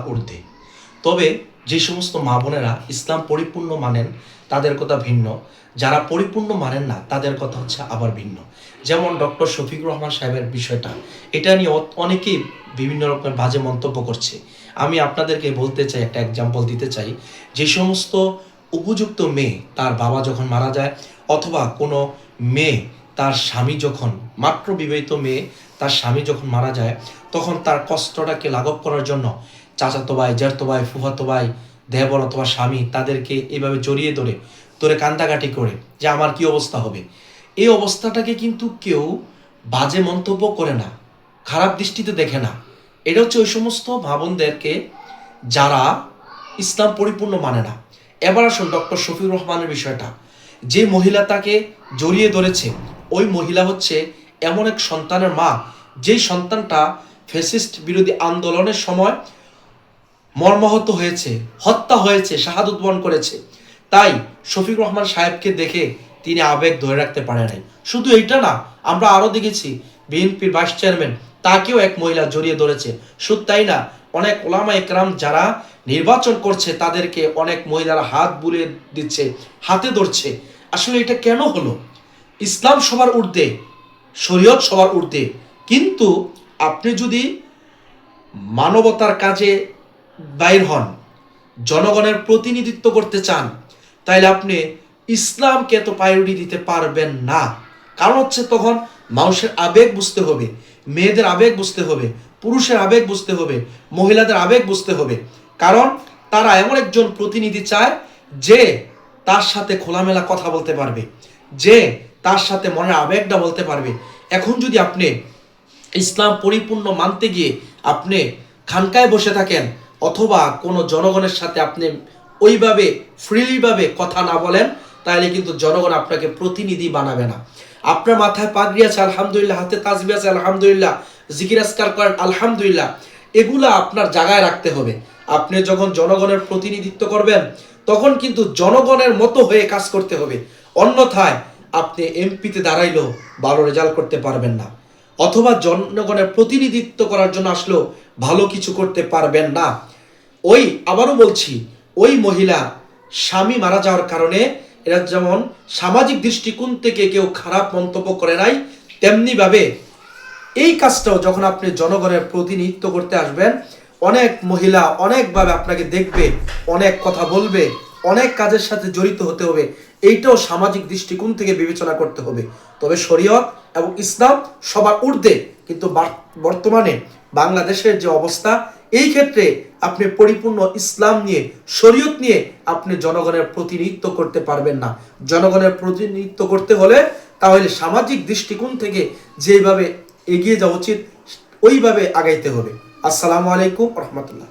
ঊর্ধ্বে। তবে যে সমস্ত মা বোনেরা ইসলাম পরিপূর্ণ মানেন তাদের কথা ভিন্ন, যারা পরিপূর্ণ মানেন না তাদের কথা হচ্ছে আবার ভিন্ন। যেমন ডক্টর শফিকুর রহমান সাহেবের বিষয়টা, এটা নিয়ে অনেকেই বিভিন্ন রকমের বাজে মন্তব্য করছে। আমি আপনাদেরকে বলতে চাই, একটা এক্সাম্পল দিতে চাই। যে সমস্ত উপযুক্ত মেয়ে তার বাবা যখন মারা যায়, অথবা কোনো মেয়ে তার স্বামী যখন, মাত্র বিবাহিত মেয়ে তার স্বামী যখন মারা যায়, তখন তার কষ্টটাকে লাঘব করার জন্য চাচাতো ভাই, জ্যাঠতো ভাই, ফুফাতো ভাই, দেবর অথবা স্বামী তাদেরকে এইভাবে জড়িয়ে ধরে কান্দাকাটি করে যে আমার কি অবস্থা হবে। এই অবস্থাটাকে কিন্তু কেউ বাজে মন্তব্য করে না, খারাপ দৃষ্টিতে দেখে না। এটা হচ্ছে ওই সমস্ত ভাবনদেরকে যারা ইসলাম পরিপূর্ণ মানে না। এবার আসুন ডক্টর শফিকুর রহমানের বিষয়টা। যে মহিলা তাকে জড়িয়ে ধরেছে, ওই মহিলা হচ্ছে এমন এক সন্তানের মা, যেই সন্তানটা ফ্যাসিস্ট বিরোধী আন্দোলনের সময় মর্মাহত হয়েছে, হত্যা হয়েছে, শাহাদত বরণ করেছে। তাই শফিকুর রহমান সাহেবকে দেখে তিনি আবেগ ধরে রাখতে পারে নাই। শুধু এইটা না, আমরা আরও দেখেছি বিএনপির ভাইস চেয়ারম্যান, তাকেও এক মহিলা জড়িয়ে ধরেছে। শুধু তাই না, অনেক ওলামা একরাম যারা নির্বাচন করছে তাদেরকে অনেক মহিলারা হাত বুলিয়ে দিচ্ছে, হাতে ধরছে। আসলে এটা কেন হলো? ইসলাম সবার ঊর্ধ্বে, শরীয়ত সবার ঊর্ধ্বে, কিন্তু আপনি যদি মানবতার কাজে বাইর হন, জনগণের প্রতিনিধিত্ব করতে চান, তাইলে আপনি ইসলামকে এত প্রায়োরিটি দিতে পারবেন না। কারণ হচ্ছে তখন মানুষের আবেগ বুঝতে হবে, মেয়েদের আবেগ বুঝতে হবে, পুরুষের আবেগ বুঝতে হবে, মহিলাদের আবেগ বুঝতে হবে। কারণ তারা এমন একজন প্রতিনিধি চায় যে তার সাথে খোলামেলা কথা বলতে পারবে, যে তার সাথে মনের আবেগটা বলতে পারবে। এখন যদি আপনি ইসলাম পরিপূর্ণ মানতে গিয়ে আপনি খানকায় বসে থাকেন, অথবা কোনো জনগণের সাথে আপনি ওইভাবে ফ্রিলিভাবে কথা না বলেন, তাহলে কিন্তু জনগণ আপনাকে প্রতিনিধি বানাবে না। আপনার মাথায় পাগড়ি আছে আলহামদুলিল্লাহ, হাতে তাসবিহ আছে আলহামদুলিল্লাহ, জিকির আজকার করেন আলহামদুলিল্লাহ, এগুলা আপনার জায়গায় রাখতে হবে। আপনি যখন জনগণের প্রতিনিধিত্ব করবেন, তখন কিন্তু জনগণের মতো হয়ে কাজ করতে হবে। অন্যথায় আপনি এমপিতে দাঁড়াইলেও ভালো রেজাল্ট করতে পারবেন না, অথবা জনগণের প্রতিনিধিত্ব করার জন্য আসলেও ভালো কিছু করতে পারবেন না। আবারও বলছি, ওই মহিলা স্বামী মারা যাওয়ার কারণে এরা যেমন সামাজিক দৃষ্টিকোণ থেকে কেউ খারাপ মন্তব্য করে নাই, তেমনিভাবে এই কাজটাও যখন আপনি জনগণের প্রতিনিধিত্ব করতে আসবেন, অনেক মহিলা অনেকভাবে আপনাকে দেখবে, অনেক কথা বলবে, অনেক কাজের সাথে জড়িত হতে হবে। এইটাও সামাজিক দৃষ্টিকোণ থেকে বিবেচনা করতে হবে। তবে শরীয়ত এবং ইসলাম সবার ঊর্ধ্বে, কিন্তু বর্তমানে বাংলাদেশের যে অবস্থা, এই ক্ষেত্রে আপনি পরিপূর্ণ ইসলাম নিয়ে, শরীয়ত নিয়ে আপনি জনগণের প্রতিনিধিত্ব করতে পারবেন না। জনগণের প্রতিনিধিত্ব করতে হলে তাহলে সামাজিক দৃষ্টিকোণ থেকে যেভাবে এগিয়ে যাওয়া উচিত, ওইভাবে আগাইতে হবে। আসসালামু আলাইকুম রহমতুল্লাহ।